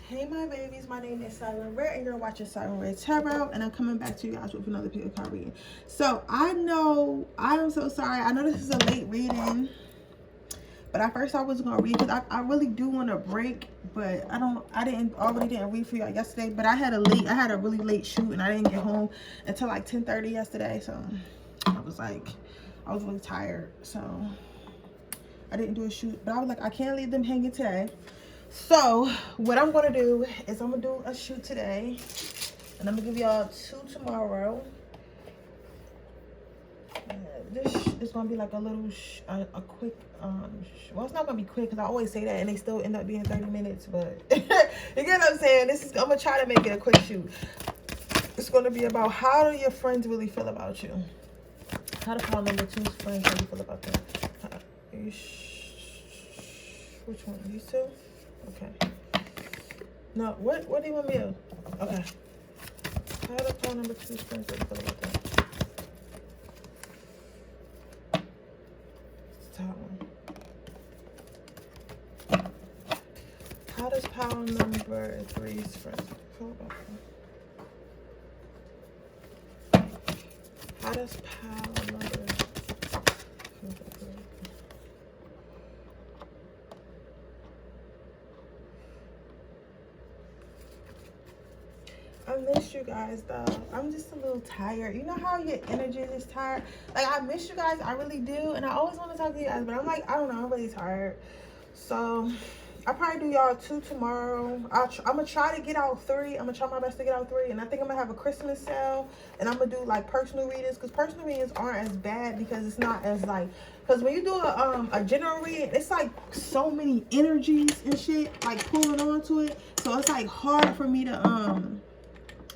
Hey my babies, my name is Silent Red and you're watching Silent Red Tarot, and I'm coming back to you guys with another pick card reading. So I know, I am so sorry, I know this is a late reading, but at first I was gonna read because I really do want to break, but I didn't read for y'all yesterday, but I had a really late shoot and I didn't get home until like 10:30 yesterday, so I was really tired, so I didn't do a shoot, but I was like, I can't leave them hanging today. So what I'm gonna do is I'm gonna do a shoot today, and I'm gonna give y'all 2 tomorrow. This is gonna be like a little a quick well, it's not gonna be quick because I always say that and they still end up being 30 minutes, but you get what I'm saying. I'm gonna try to make it a quick shoot. It's gonna be about how do your friends really feel about you. How do pile number 2's friends really feel about them? Which one? These two? Okay. No, what do you want me to? Okay. How do pile number 2's friends really feel about that? Top one. How does pile number 3's friends feel about that? How does pile number I miss you guys though. I'm just a little tired. You know how your energy is tired? Like, I miss you guys. I really do. And I always want to talk to you guys, but I'm like, I don't know. I'm really tired. So I'll probably do y'all 2 tomorrow. I'm going to try to get out 3. I'm going to try my best to get out 3. And I think I'm going to have a Christmas sale. And I'm going to do like personal readings. Because personal readings aren't as bad because it's not as like... Because when you do a general reading, it's like so many energies and shit like pulling onto it. So it's like hard for me to...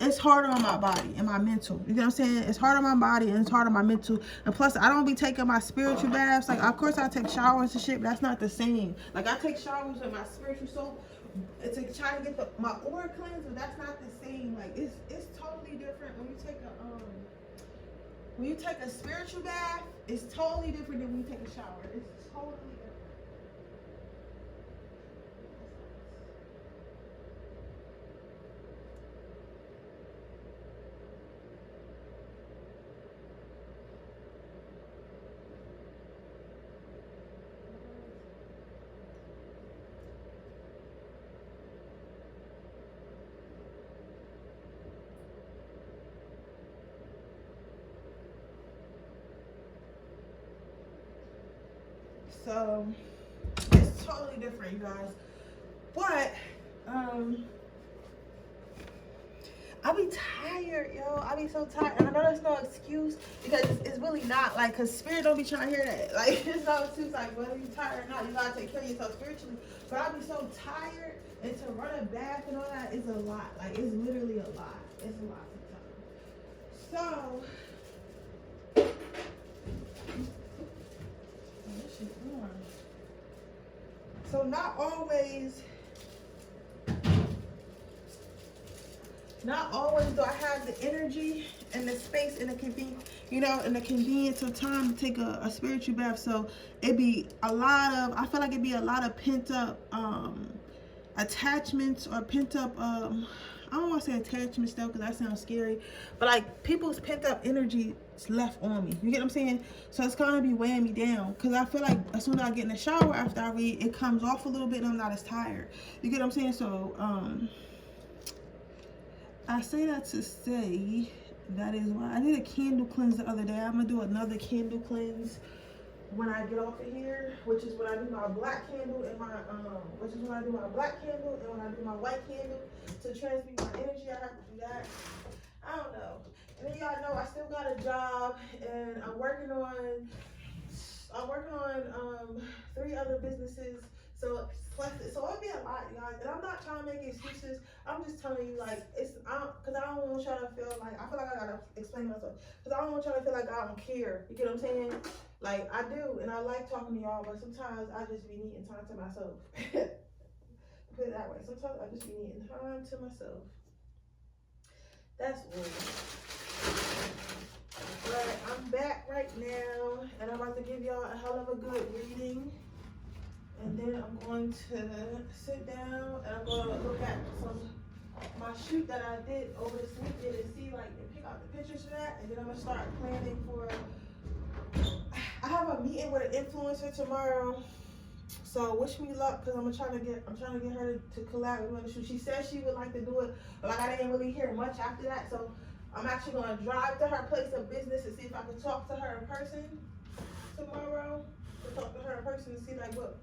It's harder on my body and my mental. You know what I'm saying? It's hard on my body and it's hard on my mental. And plus, I don't be taking my spiritual baths. Like, of course, I take showers and shit, but that's not the same. Like, I take showers with my spiritual soap to try to get my aura cleansed, but that's not the same. Like, it's totally different when you take a spiritual bath. It's totally different than when you take a shower. It's totally different. So it's totally different, you guys. But I be tired, yo. I be so tired. And I know that's no excuse because it's really not. Like, because spirit don't be trying to hear that. Like, it's no excuse. Like, whether you tired or not, you gotta take care of yourself spiritually. But I be so tired, and to run a bath and all that is a lot. Like, it's literally a lot. It's a lot sometimes. So this shit's warm. So not always do I have the energy and the space and the convenience of time to take a spiritual bath. So it'd be I feel like it'd be a lot of pent up attachments or pent up I don't want to say attachments though, because that sounds scary, but like people's pent up energy is left on me. You get what I'm saying? So it's gonna be weighing me down because I feel like as soon as I get in the shower after I read, it comes off a little bit and I'm not as tired. You get what I'm saying? So I say that to say that is why I did a candle cleanse the other day. I'm gonna do another candle cleanse when I get off of here, which is when I do my black candle and my when I do my white candle to transmute my energy. I have to do that. I don't know. And then y'all know I still got a job and I'm working on 3 other businesses. So it'll be a lot, guys. And I'm not trying to make excuses. I'm just telling you, like, because I don't want y'all to feel like, I feel like I gotta explain myself. Because I don't want y'all to feel like I don't care. You get what I'm saying? Like, I do, and I like talking to y'all, but sometimes I just be needing time to myself. Put it that way. Sometimes I just be needing time to myself. That's weird. But I'm back right now, and I'm about to give y'all a hell of a good reading. And then I'm going to sit down and I'm going to look at some my shoot that I did over this weekend and see like and pick out the pictures for that, and then I'm gonna start planning for. I have a meeting with an influencer tomorrow, so wish me luck because I'm trying to get her to collab with me on the shoot. She said she would like to do it, but like I didn't really hear much after that, so I'm actually gonna drive to her place of business and see if I can talk to her in person tomorrow. To talk to her in person and see like what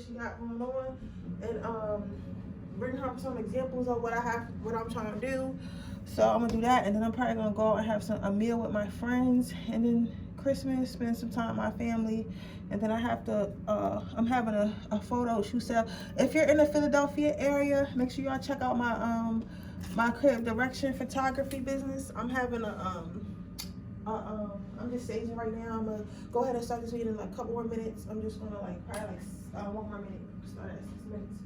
she got going on, and bring her some examples of what I'm trying to do. So I'm gonna do that, and then I'm probably gonna go and have a meal with my friends, and then Christmas, spend some time with my family, and then I have to. I'm having a photo shoot sale. If you're in the Philadelphia area, make sure y'all check out my creative direction photography business. I'm having I'm just staging right now. I'm gonna go ahead and start this meeting in like a couple more minutes. I'm just gonna probably 1 more minute. Start at 6 minutes.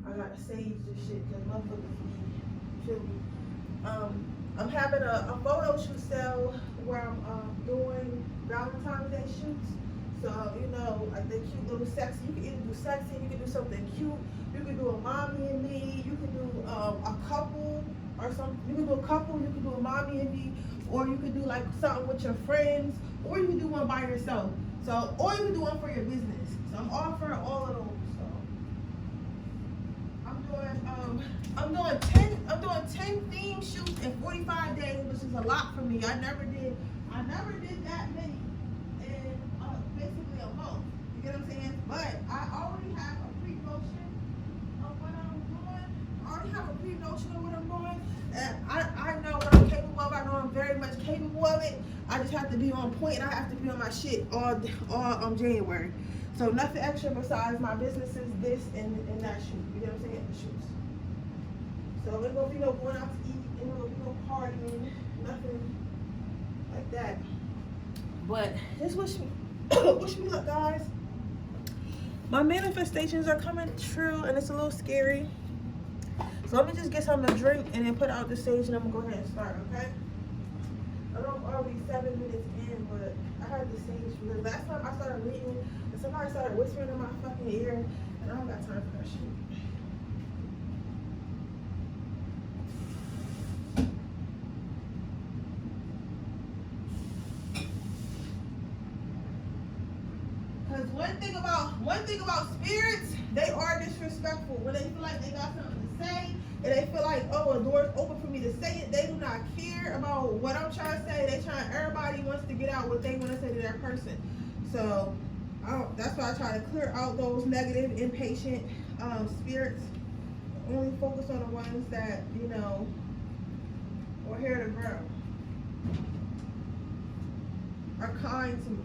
I gotta stage this shit because motherfuckers feel me. I'm having a photo shoot sale where I'm doing Valentine's Day shoots. So, like the cute little sexy. You can either do sexy, you can do something cute. You can do a mommy and me. You can do a couple or something. You can do a couple, you can do a mommy and me. Or you can do like something with your friends. Or you can do one by yourself. So, or you can do one for your business. So I'm offering all of those. I'm doing 10 theme shoots in 45 days, which is a lot for me. I never did that many in basically a month. You get what I'm saying? But I already have a pre-notion of what I'm doing. And I know what I'm capable of. I know I'm very much capable of it. I just have to be on point, and I have to be on my shit all January. So nothing extra besides my businesses, this and that shoot. You get what I'm saying? The shoots. So it won't be no going out to eat, it won't be no partying, nothing like that. But just wish me luck, guys. My manifestations are coming true, and it's a little scary. So let me just get something to drink and then put out the stage, and I'm gonna go ahead and start, okay? I know I'm already 7 minutes in, but I had the stage because last time I started reading and somebody started whispering in my fucking ear, and I don't got time for that shit. One thing about spirits, they are disrespectful. When they feel like they got something to say, and they feel like, oh, a door's open for me to say it, they do not care about what I'm trying to say. Everybody wants to get out what they want to say to that person. So that's why I try to clear out those negative, impatient spirits. Only focus on the ones that, are here to grow, are kind to me.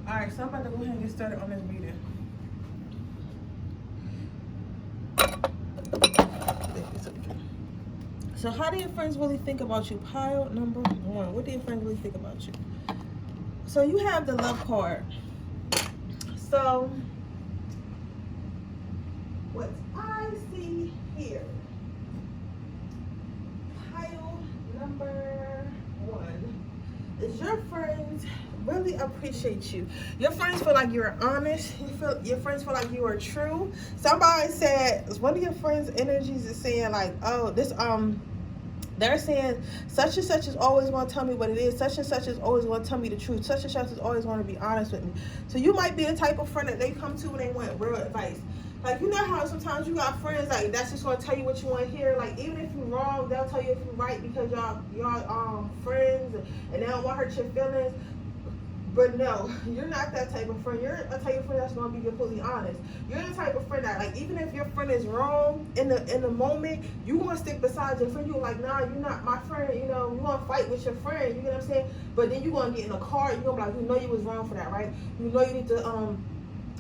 Alright, so I'm about to go ahead and get started on this reading. So how do your friends really think about you? Pile number 1. What do your friends really think about you? So you have the love card. So what I see here, pile number 1 is your friends really appreciate you. Your friends feel like you're honest. Your friends feel like you are true. Somebody said, one of your friends' energies is saying like, oh, this they're saying such and such is always going to tell me what it is. Such and such is always going to tell me the truth. Such and such is always going to be honest with me. So you might be the type of friend that they come to when they want real advice. Like, you know how sometimes you got friends like that's just going to tell you what you want to hear. Like, even if you're wrong, they'll tell you if you're right because y'all friends and they don't want to hurt your feelings. But no, you're not that type of friend. You're a type of friend that's going to be completely honest. You're the type of friend that, like, even if your friend is wrong in the moment, you want to stick beside your friend. You're like, nah, you're not my friend. You want to fight with your friend. You know what I'm saying? But then you're going to get in a car. You're going to be like, you was wrong for that, right? You need to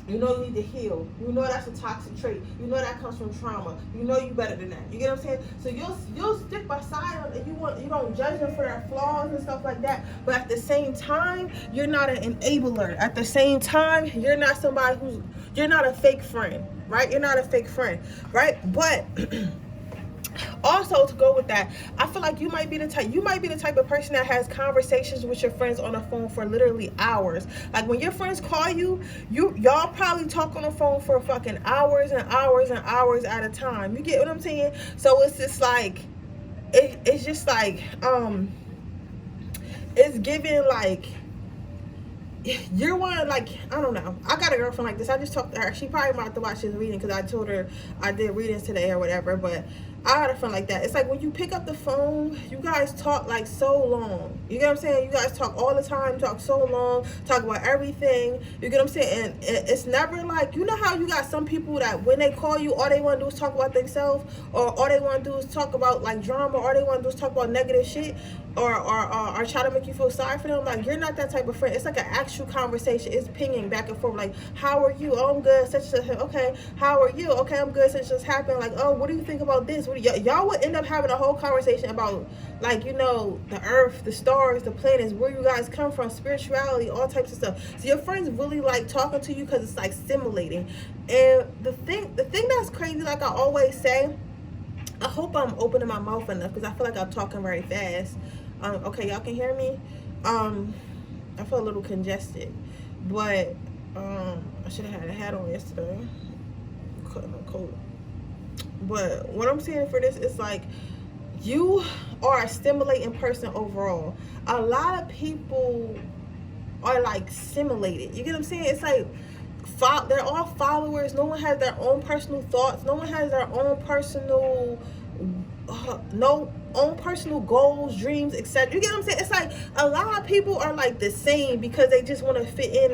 You need to heal. That's a toxic trait. That comes from trauma. You better than that. You get what I'm saying? So you'll stick beside them, and you don't judge them for their flaws and stuff like that. But at the same time, you're not an enabler. At the same time, you're not somebody you're not a fake friend, right? You're not a fake friend, right? But Also, to go with that, I feel like you might be the type of person that has conversations with your friends on the phone for literally hours. Like when your friends call you, y'all probably talk on the phone for fucking hours and hours and hours at a time. You get what I'm saying? So it's just like it's just like it's giving like you're one, like, I don't know. I got a girlfriend like this. I just talked to her. She probably might have to watch this reading because I told her I did readings today or whatever. But I got a friend like that. It's like when you pick up the phone, you guys talk like so long. You get what I'm saying? You guys talk all the time, talk so long, talk about everything. You get what I'm saying? And it's never like, you know how you got some people that when they call you, all they want to do is talk about themselves, or all they want to do is talk about like drama, or all they want to do is talk about negative shit, or try to make you feel sorry for them. Like, you're not that type of friend. It's like an actual conversation. It's pinging back and forth. Like, how are you? Oh, I'm good. Such and such. Okay, how are you? Okay, I'm good. Such and such happened. Like, oh, what do you think about this? Y'all would end up having a whole conversation about, like, you know, the earth, the stars, the planets, where you guys come from, spirituality, all types of stuff. So your friends really like talking to you because it's like stimulating. And the thing that's crazy, like I always say, I hope I'm opening my mouth enough because I feel like I'm talking very fast. Okay, y'all can hear me. I feel a little congested, but I should have had a hat on yesterday. Cutting a coat. But what I'm saying for this is like, you are a stimulating person overall. A lot of people are like stimulated. You get what I'm saying? It's like they're all followers. No one has their own personal thoughts. No one has their own personal own personal goals, dreams, etc. You get what I'm saying? It's like a lot of people are like the same because they just want to fit in.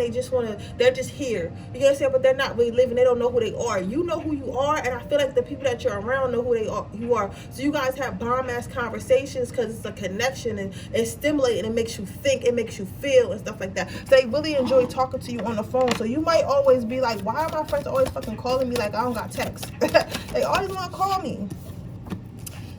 They're just here. You get what I'm saying? But they're not really living. They don't know who they are. You know who you are, and I feel like the people that you're around know who you are. So you guys have bomb ass conversations because it's a connection, and it's stimulating. It makes you think. It makes you feel and stuff like that. So they really enjoy talking to you on the phone. So you might always be like, why are my friends always fucking calling me like I don't got text? They always want to call me.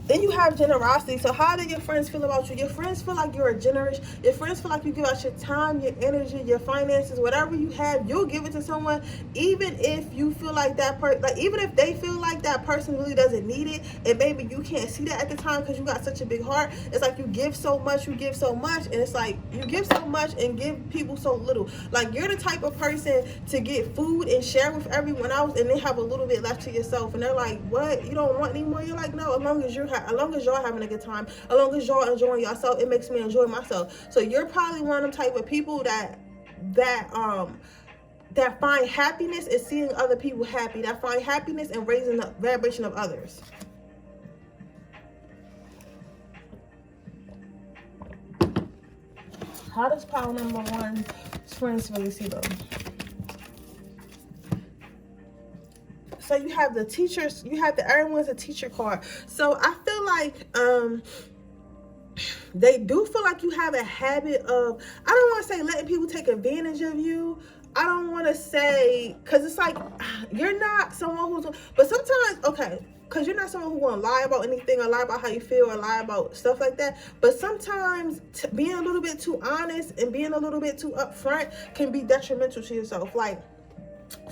Then you have generosity. So how do your friends feel about you? Your friends feel like you're generous. Your friends feel like you give out your time, your energy, your finances, whatever you have, you'll give it to someone, even if you feel like that person, like even if they feel like that person really doesn't need it, and maybe you can't see that at the time because you got such a big heart. It's like you give so much, and it's like you give so much and give people so little. Like, you're the type of person to get food and share with everyone else, and they have a little bit left to yourself, and they're like, what, you don't want any more? You're like, no, as long as y'all having a good time, as long as y'all enjoying yourself, it makes me enjoy myself. So you're probably one of them type of people that find happiness in seeing other people happy, that find happiness in raising the vibration of others. How does pile number one friends really see them? So you have the teachers, everyone's a teacher card. So I feel like they do feel like you have a habit of, I don't want to say letting people take advantage of you. I don't want to say, because it's like, you're not someone who's, but sometimes, okay, because you're not someone who want to lie about anything, or lie about how you feel, or lie about stuff like that. But sometimes being a little bit too honest and being a little bit too upfront can be detrimental to yourself. Like,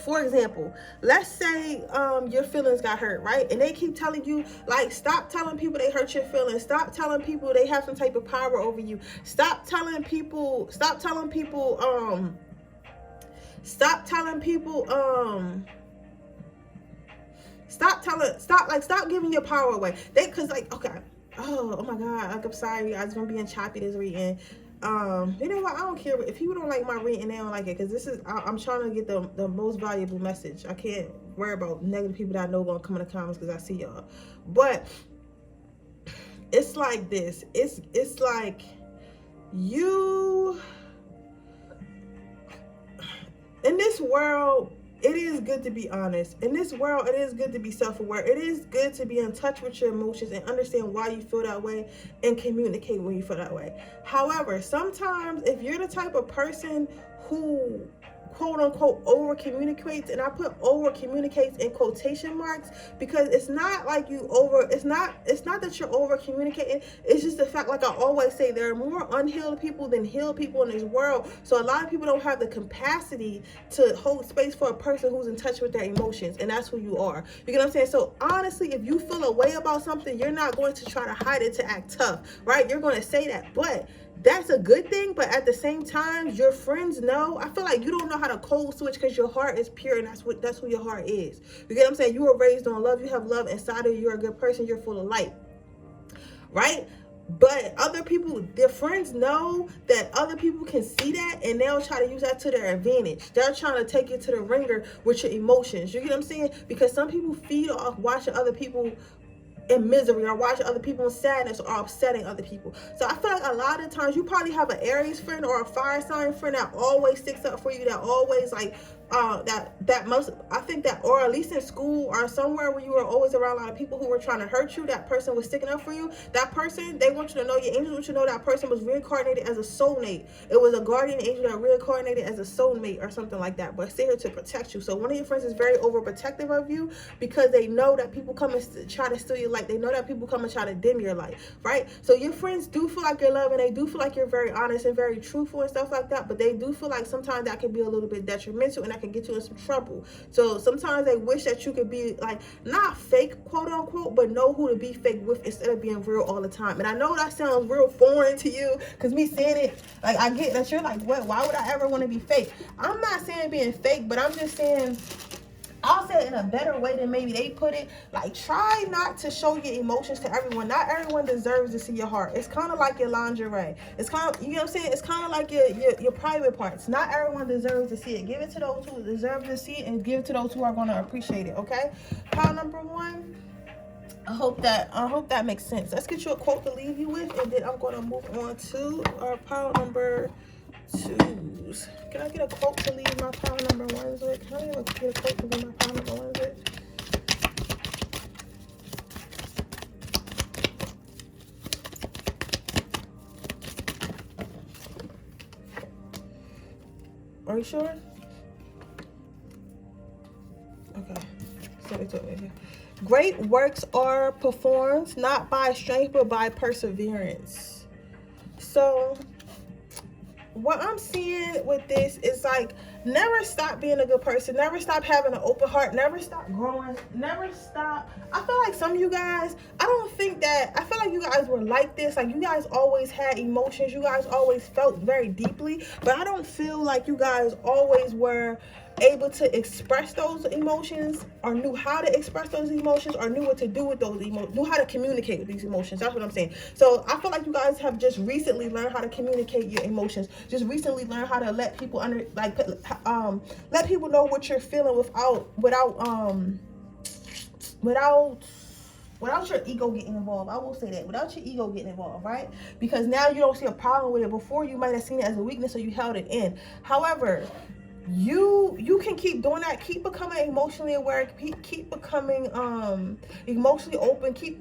for example, let's say your feelings got hurt, right? And they keep telling you, like, stop telling people they hurt your feelings. Stop telling people they have some type of power over you. Stop giving your power away. Cause like, okay, oh my God, like, I'm sorry, I was gonna be in choppy this reading. You know what, I don't care if people don't like my reading, they don't like it, because I'm trying to get the most valuable message. I can't worry about negative people that I know gonna come in the comments because I see y'all. But it's like this, it's like you, in this world, it is good to be honest. In this world, it is good to be self-aware. It is good to be in touch with your emotions and understand why you feel that way and communicate when you feel that way. However, sometimes if you're the type of person who quote unquote over communicates, and I put over communicates in quotation marks because it's not like it's not that you're over communicating. It's just the fact, like I always say, there are more unhealed people than healed people in this world. So a lot of people don't have the capacity to hold space for a person who's in touch with their emotions, and that's who you are. You get what I'm saying? So honestly, if you feel a way about something, you're not going to try to hide it to act tough, right? You're going to say that, but that's a good thing. But at the same time, your friends know. I feel like you don't know how to code switch because your heart is pure, and that's who your heart is. You get what I'm saying? You were raised on love. You have love inside of you. You're a good person. You're full of light, right? But other people, their friends know that other people can see that, and they'll try to use that to their advantage. They're trying to take you to the ringer with your emotions. You get what I'm saying? Because some people feed off watching other people in misery, or watching other people in sadness, or upsetting other people. So I feel like a lot of times you probably have an Aries friend or a fire sign friend that always sticks up for you, that always like that most, I think that, or at least in school or somewhere where you were always around a lot of people who were trying to hurt you, that person was sticking up for you. That person, they want you to know, your angels want you to know that person was reincarnated as a soulmate. It was a guardian angel that reincarnated as a soulmate or something like that, but it's here to protect you. So one of your friends is very overprotective of you because they know that people come and try to steal your light. They know that people come and try to dim your light, right? So your friends do feel like you're loving, they do feel like you're very honest and very truthful and stuff like that, but they do feel like sometimes that can be a little bit detrimental, and that can get you in some trouble. So sometimes they wish that you could be like, not fake, quote unquote, but know who to be fake with instead of being real all the time. And I know that sounds real foreign to you, because me saying it, like, I get that you're like, what, why would I ever want to be fake? I'm not saying being fake, but I'm just saying, I'll say it in a better way than maybe they put it. Like, try not to show your emotions to everyone. Not everyone deserves to see your heart. It's kind of like your lingerie. It's kind of, you know what I'm saying? It's kind of like your private parts. Not everyone deserves to see it. Give it to those who deserve to see it, and give it to those who are going to appreciate it, okay? Pile number 1. I hope that makes sense. Let's get you a quote to leave you with, and then I'm going to move on to our pile number 2s. Can I get a quote to leave my pile number 1s with? Can I get a quote to leave my pile number 1s with? Are you sure? Okay. So they told me here. Great works are performed not by strength but by perseverance. So what I'm seeing with this is like, never stop being a good person, never stop having an open heart, never stop growing, never stop. I feel like some of you guys, I feel like you guys were like this, like you guys always had emotions, you guys always felt very deeply, but I don't feel like you guys always were able to express those emotions, or knew how to express those emotions, or knew what to do with those emotions, knew how to communicate with these emotions. That's what I'm saying. So I feel like you guys have just recently learned how to communicate your emotions, just recently learned how to let people let people know what you're feeling without your ego getting involved. I will say that, without your ego getting involved, right? Because now you don't see a problem with it. Before, you might have seen it as a weakness, so you held it in. However, you can keep doing that. Keep becoming emotionally aware. Keep becoming emotionally open. Keep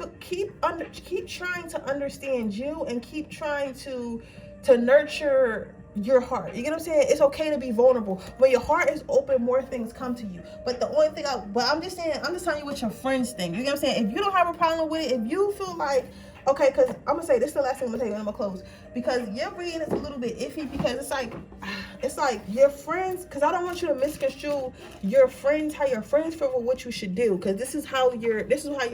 trying to understand you, and keep trying to nurture your heart. You get what I'm saying? It's okay to be vulnerable. When your heart is open, more things come to you. But the only thing I'm just telling you what your friends think. You get what I'm saying? If you don't have a problem with it, if you feel like, okay, because I'm gonna say this is the last thing I'm gonna tell you, and I'm gonna close, because your reading is a little bit iffy, because it's like your friends, because I don't want you to misconstrue your friends, how your friends feel, with what you should do, because this is how your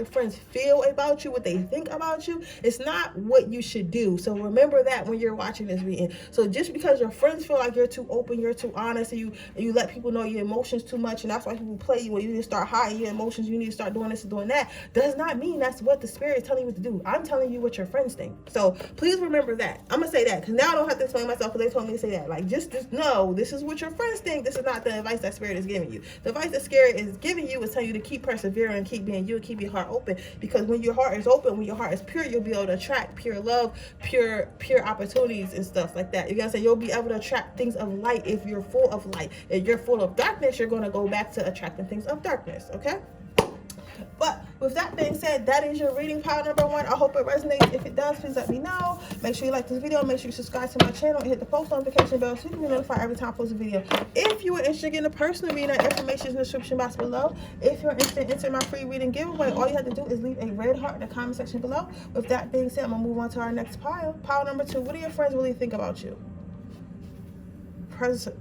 friends feel about you, what they think about you. It's not what you should do. So remember that when you're watching this reading. So just because your friends feel like you're too open, you're too honest, and you let people know your emotions too much, and that's why people play you, when you need to start hiding your emotions, you need to start doing this and doing that, does not mean that's what the spirit is telling you what to do. I'm telling you what your friends think. So please remember that. I'm gonna say that, because now I don't have to explain myself, because they told me to say that. Like, just know this is what your friends think. This is not the advice that spirit is giving you. The advice that spirit is giving you is telling you to keep persevering, keep being you, and keep your heart open, because when your heart is open, when your heart is pure, you'll be able to attract pure love, pure opportunities and stuff like that. You're gonna say you'll be able to attract things of light if you're full of light. If you're full of darkness, you're gonna go back to attracting things of darkness. Okay? But with that being said, that is your reading pile number 1. I hope it resonates. If it does, please let me know. Make sure you like this video. Make sure you subscribe to my channel and hit the post notification bell so you can be notified every time I post a video. If you are interested in a personal reading, that information is in the description box below. If you're interested in entering my free reading giveaway, all you have to do is leave a red heart in the comment section below. With that being said, I'm going to move on to our next pile. Pile number 2. What do your friends really think about you? Preservation.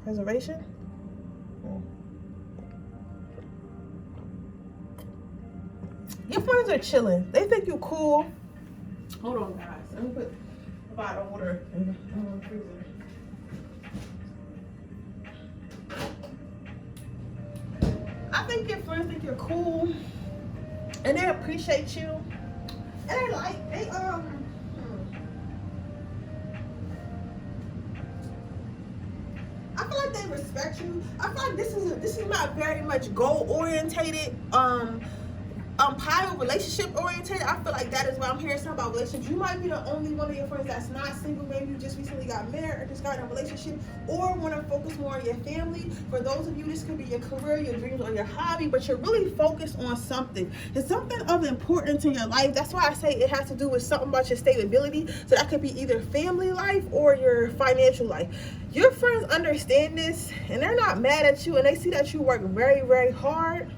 Preservation? Your friends are chilling. They think you cool. Hold on, guys. Let me put a bottle of water in the freezer. I think your friends think you're cool, and they appreciate you, and they I feel like they respect you. I feel like this is not very much goal orientated. Pile relationship oriented. I feel like that is why I'm hearing something about relationships. You might be the only one of your friends that's not single. Maybe you just recently got married or just got in a relationship, or want to focus more on your family. For those of you, this could be your career, your dreams, or your hobby, but you're really focused on something. It's something of importance in your life. That's why I say it has to do with something about your stability. So that could be either family life or your financial life. Your friends understand this, and they're not mad at you, and they see that you work very, very hard.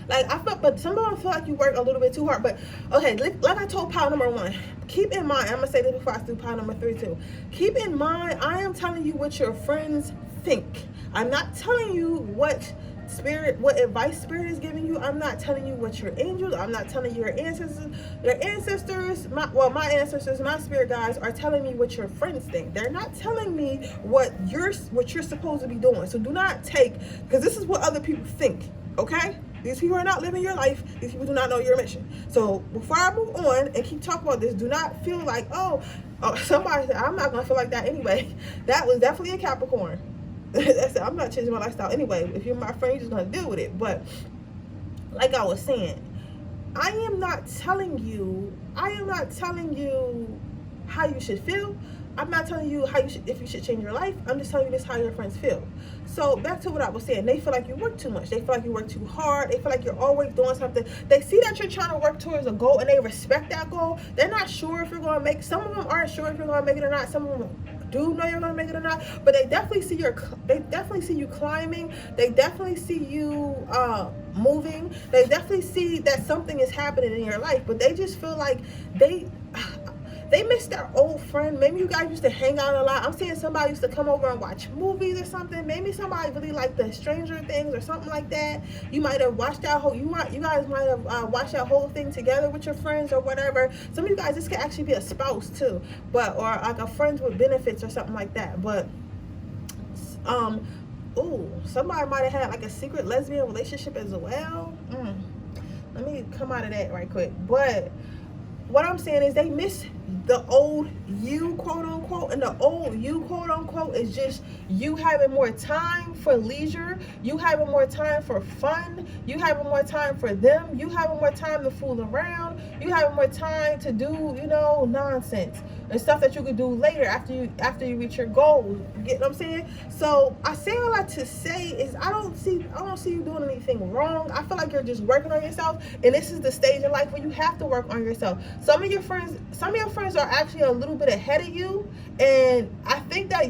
Like, I feel, but some of them feel like you work a little bit too hard. But okay, like I told pile number 1, keep in mind, I'm gonna say this before I do pile number 3 too. Keep in mind, I am telling you what your friends think. I'm not telling you what advice spirit is giving you. I'm not telling you what your angels, I'm not telling you your ancestors. My ancestors, my spirit guides are telling me what your friends think. They're not telling me what you're supposed to be doing. So do not take, because this is what other people think, okay? These people are not living your life. These people do not know your mission. So before I move on and keep talking about this, do not feel like, oh somebody said, I'm not going to feel like that anyway. That was definitely a Capricorn. I'm not changing my lifestyle anyway. If you're my friend, you're just going to deal with it. But like I was saying, I am not telling you how you should feel. I'm not telling you if you should change your life. I'm just telling you this how your friends feel. So back to what I was saying. They feel like you work too much. They feel like you work too hard. They feel like you're always doing something. They see that you're trying to work towards a goal, and they respect that goal. They're not sure if you're going to make. Some of them aren't sure if you're going to make it or not. Some of them do know you're going to make it or not. But they definitely see you climbing. They definitely see you moving. They definitely see that something is happening in your life. But they just feel like they miss their old friend. Maybe you guys used to hang out a lot. I'm saying somebody used to come over and watch movies or something. Maybe somebody really liked the Stranger Things or something like that. You might have watched that whole, you guys might have watched that whole thing together with your friends or whatever. Some of you guys, this could actually be a spouse too, or like a friends with benefits or something like that. But somebody might have had like a secret lesbian relationship as well. Let me come out of that right quick. But what I'm saying is they miss the old you, quote unquote, and the old you, quote unquote, is just you having more time for leisure, you having more time for fun, you having more time for them, you having more time to fool around, you having more time to do, nonsense and stuff that you could do later after you reach your goals. You get what I'm saying? So I say all that to say is I don't see you doing anything wrong. I feel like you're just working on yourself, and this is the stage in life where you have to work on yourself. Some of your friends are actually a little bit ahead of you, and I think that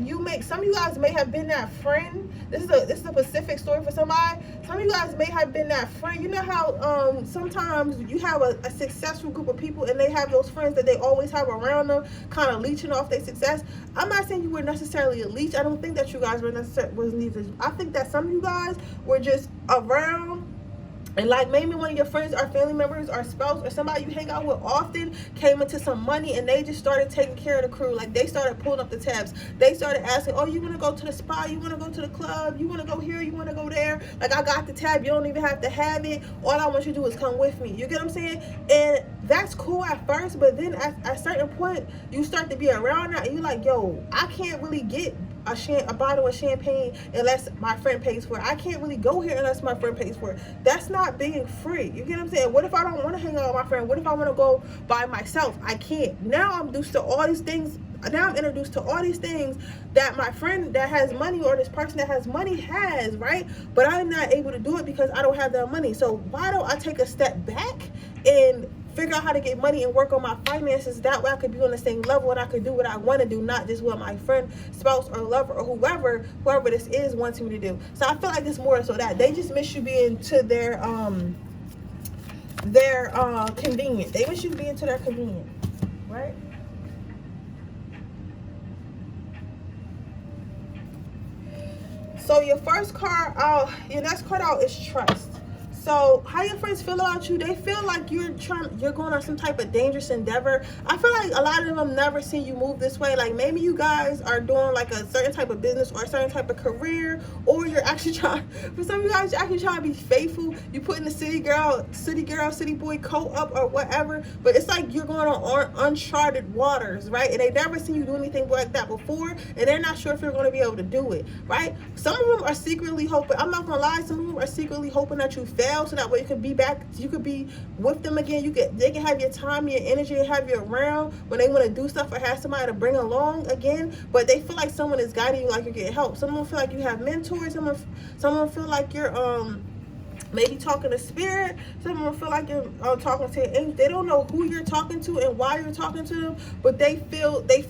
some of you guys may have been that friend. This is a specific story for somebody. Some of you guys may have been that friend. You know how sometimes you have a successful group of people, and they have those friends that they always have around them, kind of leeching off their success. I'm not saying you were necessarily a leech. I don't think that you guys was neither. I think that some of you guys were just around. And like maybe one of your friends or family members or spouse or somebody you hang out with often came into some money, and they just started taking care of the crew. Like they started pulling up the tabs. They started asking, oh, you want to go to the spa? You want to go to the club? You want to go here? You want to go there? Like, I got the tab. You don't even have to have it. All I want you to do is come with me. You get what I'm saying? And that's cool at first, but then at a certain point, you start to be around that, and you're like, yo, I can't really get a bottle of champagne unless my friend pays for it. I can't really go here unless my friend pays for it. That's not being free. You get what I'm saying? What if I don't want to hang out with my friend? What if I want to go by myself? I can't. Now I'm introduced to all these things. Now I'm introduced to all these things that my friend that has money or this person that has money has, right? But I'm not able to do it because I don't have that money. So why don't I take a step back and figure out how to get money and work on my finances? That way I could be on the same level and I could do what I want to do, not just what my friend, spouse, or lover, or whoever this is wants me to do. So I feel like it's more so that they just miss you being to their convenient. They miss you being to their convenient, right? So your first card out, your next card out is trust. So how your friends feel about you? They feel like you're going on some type of dangerous endeavor. I feel like a lot of them never seen you move this way. Like maybe you guys are doing like a certain type of business or a certain type of career, or you're actually trying, for some of you guys, you're actually trying to be faithful. You putting the city girl, city boy coat up or whatever, but it's like you're going on uncharted waters, right? And they never seen you do anything like that before, and they're not sure if you're going to be able to do it, right? Some of them are secretly hoping, I'm not going to lie, some of them are secretly hoping that you fail, so that way you could be back, you could be with them again. They can have your time, your energy, and have you around when they want to do stuff or have somebody to bring along again. But they feel like someone is guiding you, like you're getting help. Some of them feel like you have mentors. Some of them feel like you're maybe talking to spirit. Some of them feel like you're talking to angels. They don't know who you're talking to and why you're talking to them, but they feel like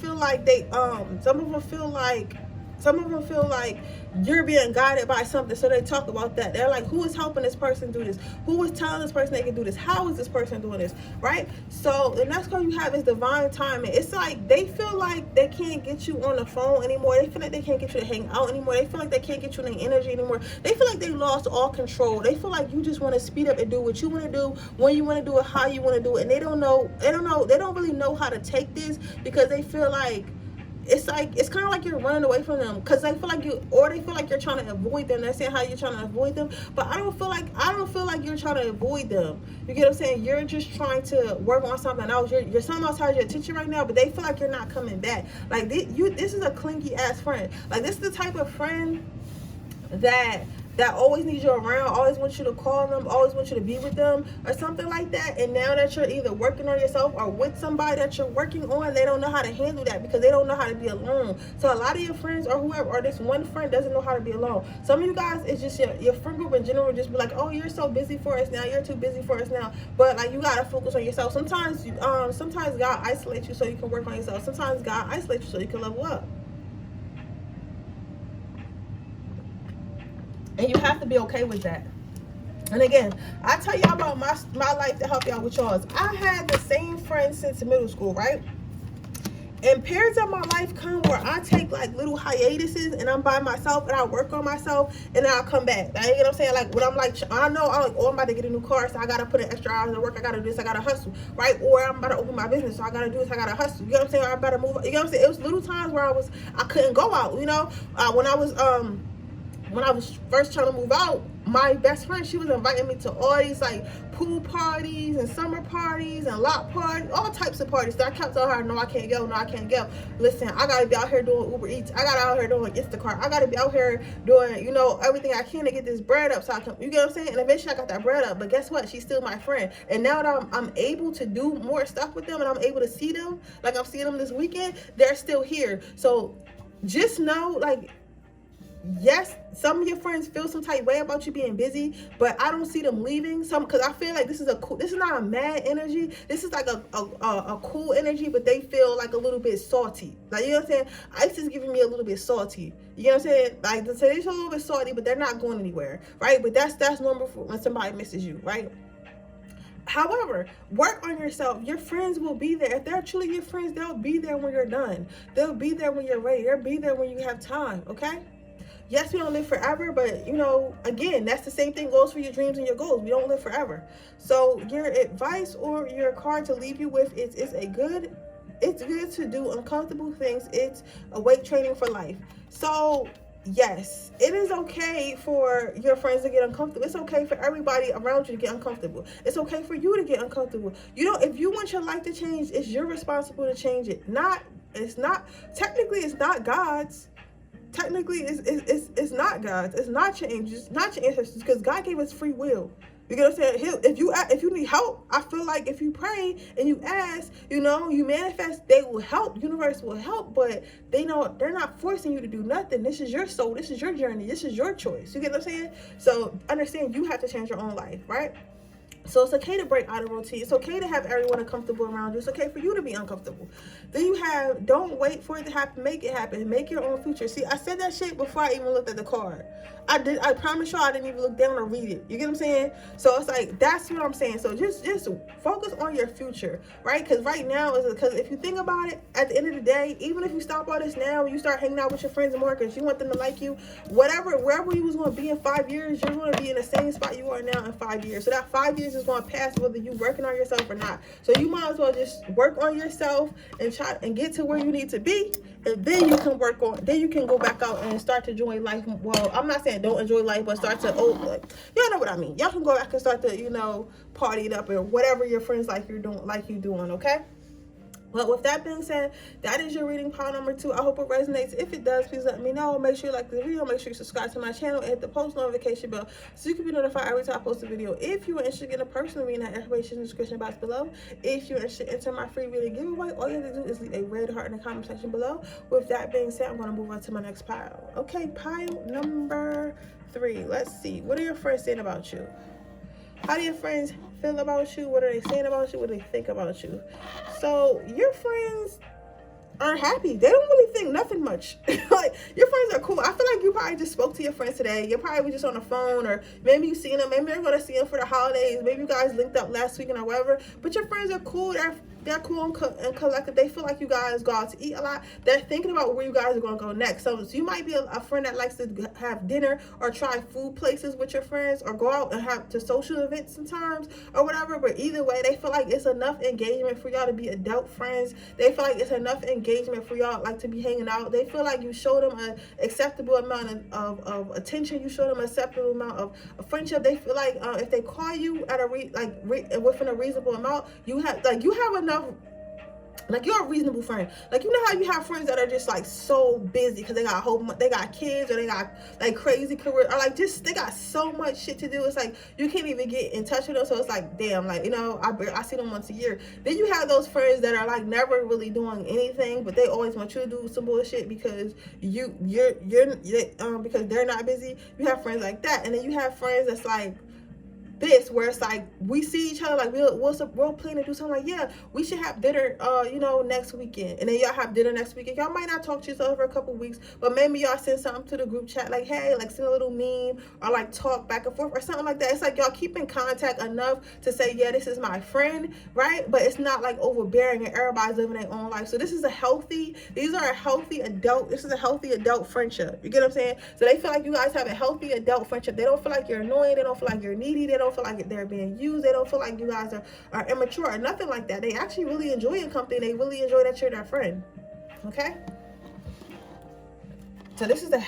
some of them feel like you're being guided by something, so they talk about that. They're like, who is helping this person do this? Who is telling this person they can do this? How is this person doing this, right? So the next card you have is divine timing. It's like they feel like they can't get you on the phone anymore. They feel like they can't get you to hang out anymore. They feel like they can't get you any energy anymore. They feel like they lost all control. They feel like you just want to speed up and do what you want to do, when you want to do it, how you want to do it, and they don't really know how to take this, because they feel like it's kind of like you're running away from them, because they feel like you're trying to avoid them. They're saying how you're trying to avoid them, but I don't feel like you're trying to avoid them. You get what I'm saying? You're just trying to work on something else. You're something else has your attention right now, but they feel like you're not coming back. Like this is a clingy ass friend. Like this is the type of friend that always needs you around, always wants you to call them, always wants you to be with them or something like that. And now that you're either working on yourself or with somebody that you're working on, they don't know how to handle that because they don't know how to be alone. So a lot of your friends or whoever, or this one friend doesn't know how to be alone. Some of you guys, it's just your friend group in general just be like, oh, you're so busy for us now, you're too busy for us now. But like, you gotta focus on yourself. Sometimes God isolates you so you can work on yourself. Sometimes God isolates you so you can level up. And you have to be okay with that. And again, I tell y'all about my life to help y'all with y'all's. I had the same friend since middle school, right? And periods of my life come where I take like little hiatuses and I'm by myself and I work on myself and then I'll come back. Like, you know what I'm saying? Like when I'm like, I'm about to get a new car, so I gotta put in extra hours of work. I gotta do this, I gotta hustle, right? Or I'm about to open my business, so I gotta do this, I gotta hustle. You know what I'm saying? Or I'm about to move. You know what I'm saying? It was little times where I couldn't go out. You know, when I was first trying to move out, my best friend, she was inviting me to all these like pool parties and summer parties and lot parties, all types of parties. So I kept telling her, no, I can't go. Listen, I gotta be out here doing Uber Eats. I gotta out here doing Instacart. I gotta be out here doing, everything I can to get this bread up so I can, you get what I'm saying? And eventually I got that bread up. But guess what? She's still my friend. And now that I'm able to do more stuff with them and I'm able to see them, like I'm seeing them this weekend, they're still here. So just know, like, yes, some of your friends feel some type of way about you being busy, but I don't see them leaving. Because I feel like this is not a mad energy. This is like a cool energy, but they feel like a little bit salty. Like, you know what I'm saying? Ice is giving me a little bit salty. You know what I'm saying? Like, so they're a little bit salty, but they're not going anywhere, right? But that's normal for when somebody misses you, right? However, work on yourself. Your friends will be there. If they're truly your friends, they'll be there when you're done. They'll be there when you're ready. They'll be there when you have time, okay? Yes, we don't live forever, but again, that's the same thing goes for your dreams and your goals. We don't live forever. So your advice or your card to leave you with is it's good to do uncomfortable things. It's a weight training for life. So yes, it is okay for your friends to get uncomfortable. It's okay for everybody around you to get uncomfortable. It's okay for you to get uncomfortable. If you want your life to change, it's your responsibility to change it. It's not God's. technically it's not God's. It's not your angels. It's not your ancestors, because God gave us free will. You get what I'm saying? If you need help, I feel like if you pray and you ask, you manifest, they will help. Universe will help, but they're not forcing you to do nothing. This is your soul. This is your journey. This is your choice. You get what I'm saying? So understand, you have to change your own life, right? So it's okay to break out of routine. It's okay to have everyone uncomfortable around you. It's okay for you to be uncomfortable. Then you have, don't wait for it to happen. Make it happen. Make your own future. See, I said that shit before I even looked at the card. I promise you I didn't even look down or read it. You get what I'm saying? So it's like, that's what I'm saying. So just focus on your future, right? Because right now, because if you think about it, at the end of the day, even if you stop all this now and you start hanging out with your friends more because you want them to like you, wherever you was going to be in 5 years, you're going to be in the same spot you are now in 5 years. So that 5 years is going to pass whether you working on yourself or not. So you might as well just work on yourself and try and get to where you need to be, and then you can go back out and start to enjoy life. Well, I'm not saying don't enjoy life, but start to y'all know what I mean. Y'all can go back and start to party it up or whatever your friends like you doing, okay? Well, with that being said, that is your reading pile number 2. I hope it resonates. If it does, please let me know. Make sure you like the video. Make sure you subscribe to my channel and hit the post notification bell so you can be notified every time I post a video. If you are interested in a personal reading, that information in the description box below. If you're interested in entering my free reading giveaway, all you have to do is leave a red heart in the comment section below. With that being said, I'm going to move on to my next pile. Okay, pile number 3. Let's see. What are your friends saying about you? How do your friends feel about you? What are they saying about you? What do they think about you? So your friends are happy. They don't really think nothing much. Like, your friends are cool. I feel like you probably just spoke to your friends today. You probably were just on the phone, or maybe you seen them. Maybe you're going to see them for the holidays. Maybe you guys linked up last weekend or whatever. But your friends are cool. They're cool and collective. They feel like you guys go out to eat a lot. They're thinking about where you guys are going to go next. So you might be a friend that likes to have dinner or try food places with your friends, or go out and have to social events sometimes or whatever. But either way, they feel like it's enough engagement for y'all to be adult friends. They feel like it's enough engagement for y'all to be hanging out. They feel like you show them an acceptable amount of attention. You show them an acceptable amount of friendship. They feel like if they call you at within a reasonable amount, you have enough. Like, you're a reasonable friend. Like, you know how you have friends that are just like so busy because they got kids, or they got like crazy career, or like just they got so much shit to do. It's like you can't even get in touch with them. So it's like, damn, like, I see them once a year. Then you have those friends that are like never really doing anything, but they always want you to do some bullshit because because they're not busy. You have friends like that, and then you have friends that's like this, where it's like we see each other, like we'll plan to do something, like, yeah, we should have dinner next weekend, and then y'all have dinner next weekend. Y'all might not talk to each other for a couple weeks, but maybe y'all send something to the group chat, like, hey, like send a little meme, or like talk back and forth or something like that. It's like y'all keep in contact enough to say, yeah, this is my friend, right? But it's not like overbearing and everybody's living their own life. So this is a healthy adult friendship. You get what I'm saying? So they feel like you guys have a healthy adult friendship. They don't feel like you're annoying. They don't feel like you're needy. They don't feel like they're being used. They don't feel like you guys are immature or nothing like that. They actually really enjoy your company. They really enjoy that you're their friend. Okay? So this is very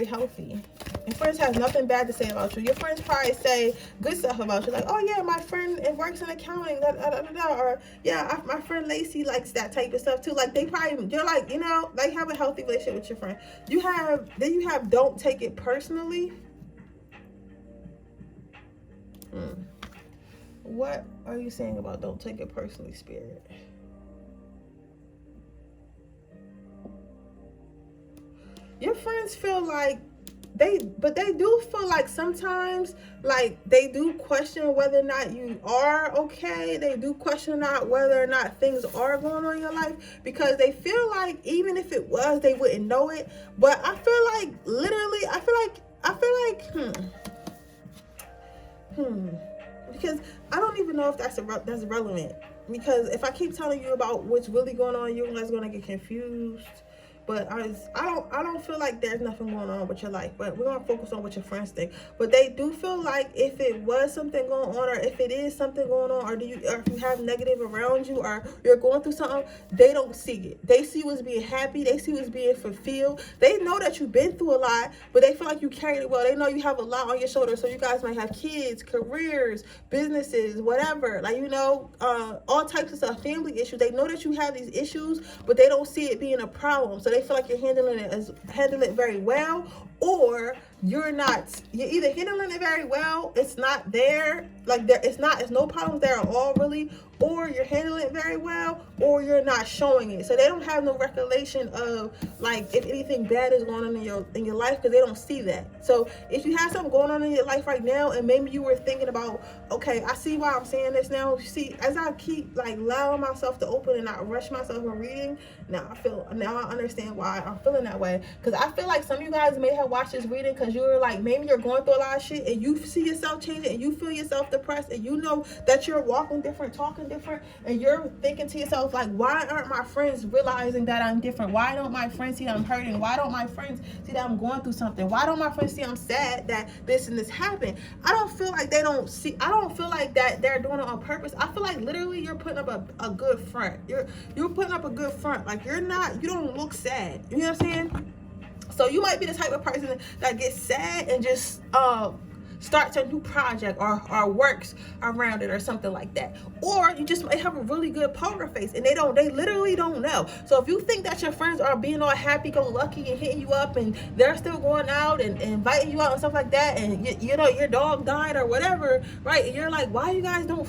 healthy. Your friends have nothing bad to say about you. Your friends probably say good stuff about you, like, oh yeah, my friend works in accounting, or yeah, my friend Lacey likes that type of stuff too. Like, you're like, like, have a healthy relationship with your friend. You have don't take it personally. What are you saying about don't take it personally, Spirit? Your friends feel like they do feel like sometimes, like, they do question whether or not you are okay. They do question whether or not things are going on in your life, because they feel like even if it was, they wouldn't know it. But I feel like literally, because I don't even know if that's relevant, because if I keep telling you about what's really going on, you're guys gonna get confused. But I don't feel like there's nothing going on with your life. But we're going to focus on what your friends think. But they do feel like if it was something going on, or if it is something going on, or if you have negative around you, or you're going through something, they don't see it. They see you as being happy. They see you as being fulfilled. They know that you've been through a lot, but they feel like you carried it well. They know you have a lot on your shoulders. So you guys might have kids, careers, businesses, whatever. Like, all types of stuff, family issues. They know that you have these issues, but they don't see it being a problem. So they feel like you're handling it very well, or you're either handling it very well, it's not there, like it's no problems there at all really, or you're handling it very well, or you're not showing it. So they don't have no recollection of like if anything bad is going on in your life, because they don't see that. So if you have something going on in your life right now, and maybe you were thinking about, okay, I see why I'm saying this now. See, as I keep like allowing myself to open and not rush myself in reading, now I understand why I'm feeling that way. Because I feel like some of you guys may have watched this reading because you were like, maybe you're going through a lot of shit and you see yourself changing and you feel yourself depressed, and you know that you're walking different, talking different, and you're thinking to yourself like, why aren't my friends realizing that I'm different? Why don't my friends see that I'm hurting? Why don't my friends see that I'm going through something? Why don't my friends see I'm sad that this and this happened? I don't feel like they don't see. I don't feel like that they're doing it on purpose. I feel like literally you're putting up a good front. You're putting up a good front. Like you don't look sad. You know what I'm saying? So you might be the type of person that gets sad and just starts a new project or works around it or something like that. Or you just might have a really good poker face and they literally don't know. So if you think that your friends are being all happy-go-lucky and hitting you up and they're still going out and inviting you out and stuff like that, and you know your dog died or whatever, right? And you're like, why you guys don't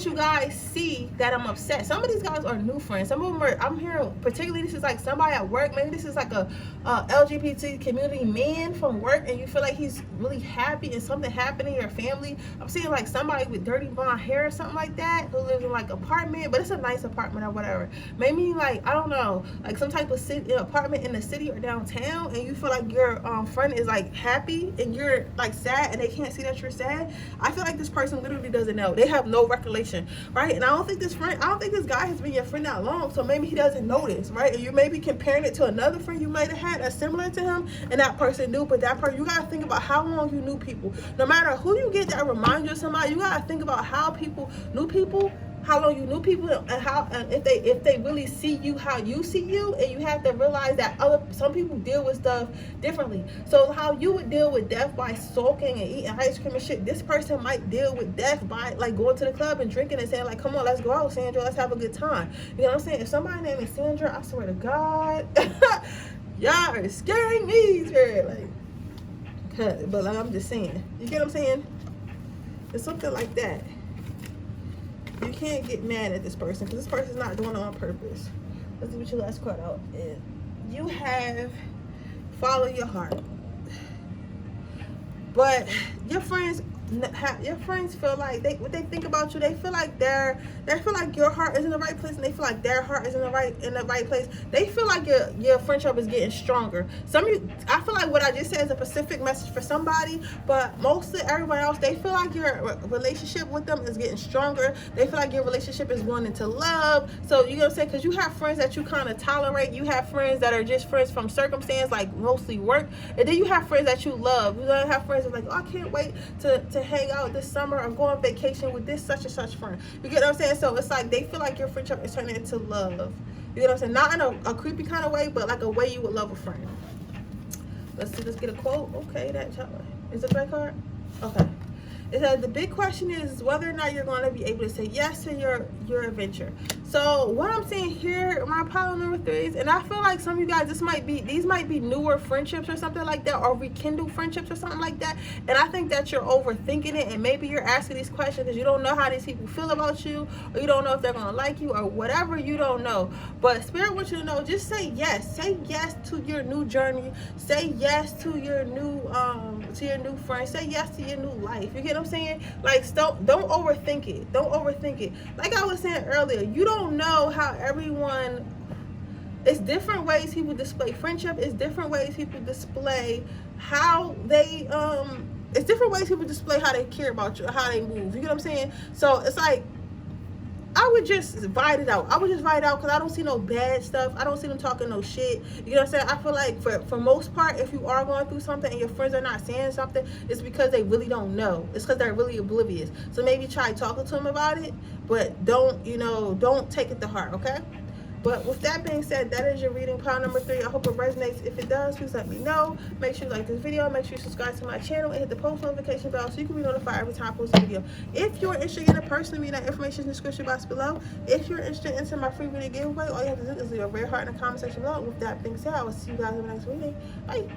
you guys see that I'm upset? Some of these guys are new friends. Some of them are, I'm hearing, particularly this is like somebody at work. Maybe this is like a LGBT community man from work, and you feel like he's really happy and something happened in your family. I'm seeing like somebody with dirty blonde hair or something like that who lives in like apartment, but it's a nice apartment or whatever. Maybe like, I don't know, like some type of apartment in the city or downtown, and you feel like your friend is like happy and you're like sad and they can't see that you're sad. I feel like this person literally doesn't know. They have no recollection, right? And I don't think this guy has been your friend that long, so maybe he doesn't notice, right? And you may be comparing it to another friend you might have had that's similar to him, and that person knew, but that person, you gotta think about how long you knew people. No matter who you get that reminds you of somebody, you gotta think about how people knew people, how long you knew people, and if they really see you how you see you. And you have to realize that some people deal with stuff differently. So how you would deal with death by sulking and eating ice cream and shit, this person might deal with death by like going to the club and drinking and saying like, come on, let's go out, Sandra, let's have a good time. You know what I'm saying? If somebody named me Sandra, I swear to God, y'all are scaring me, like, but like, I'm just saying, you get what I'm saying? It's something like that. You can't get mad at this person because this person's not doing it on purpose. Let's see what your last card out is. You have follow your heart. But your friends feel like when they think about you, they feel like your heart is in the right place, and they feel like their heart is in the right place. They feel like your friendship is getting stronger. Some of you, I feel like what I just said is a specific message for somebody, but mostly everyone else, they feel like your relationship with them is getting stronger. They feel like your relationship is going into love. So you know what I'm saying? Because you have friends that you kind of tolerate. You have friends that are just friends from circumstance, like mostly work, and then you have friends that you love. You don't have friends that are like, oh, I can't wait to hang out this summer or go on vacation with this such and such friend. You get what I'm saying? So it's like they feel like your friendship is turning into love. You get what I'm saying? Not in a creepy kind of way, but like a way you would love a friend. Let's get a quote. Okay, is it the right card? Okay. It says the big question is whether or not you're going to be able to say yes to your adventure. So what I'm seeing here, my pile number 3s, and I feel like some of you guys, these might be newer friendships or something like that, or rekindled friendships or something like that. And I think that you're overthinking it, and maybe you're asking these questions because you don't know how these people feel about you, or you don't know if they're going to like you, or whatever, you don't know. But Spirit wants you to know, just say yes. Say yes to your new journey. Say yes to your new friends. Say yes to your new life. You get what I'm saying? Like, don't overthink it. Don't overthink it. Like I was saying earlier, you don't know how everyone, it's different ways people display friendship. It's different ways people display how they it's different ways people display how they care about you, how they move. You get what I'm saying? So it's like, I would just write it out. Because I don't see no bad stuff. I don't see them talking no shit. You know what I'm saying? I feel like for most part, if you are going through something and your friends are not saying something, it's because they really don't know. It's because they're really oblivious. So maybe try talking to them about it, but don't take it to heart, okay? But with that being said, that is your reading pile number 3. I hope it resonates. If it does, please let me know. Make sure you like this video. Make sure you subscribe to my channel and hit the post notification bell so you can be notified every time I post a video. If you're interested in a person reading, that information in the description box below. If you're interested in my free reading giveaway, all you have to do is leave a red heart in the comment section below. With that being said, I will see you guys in the next reading. Bye.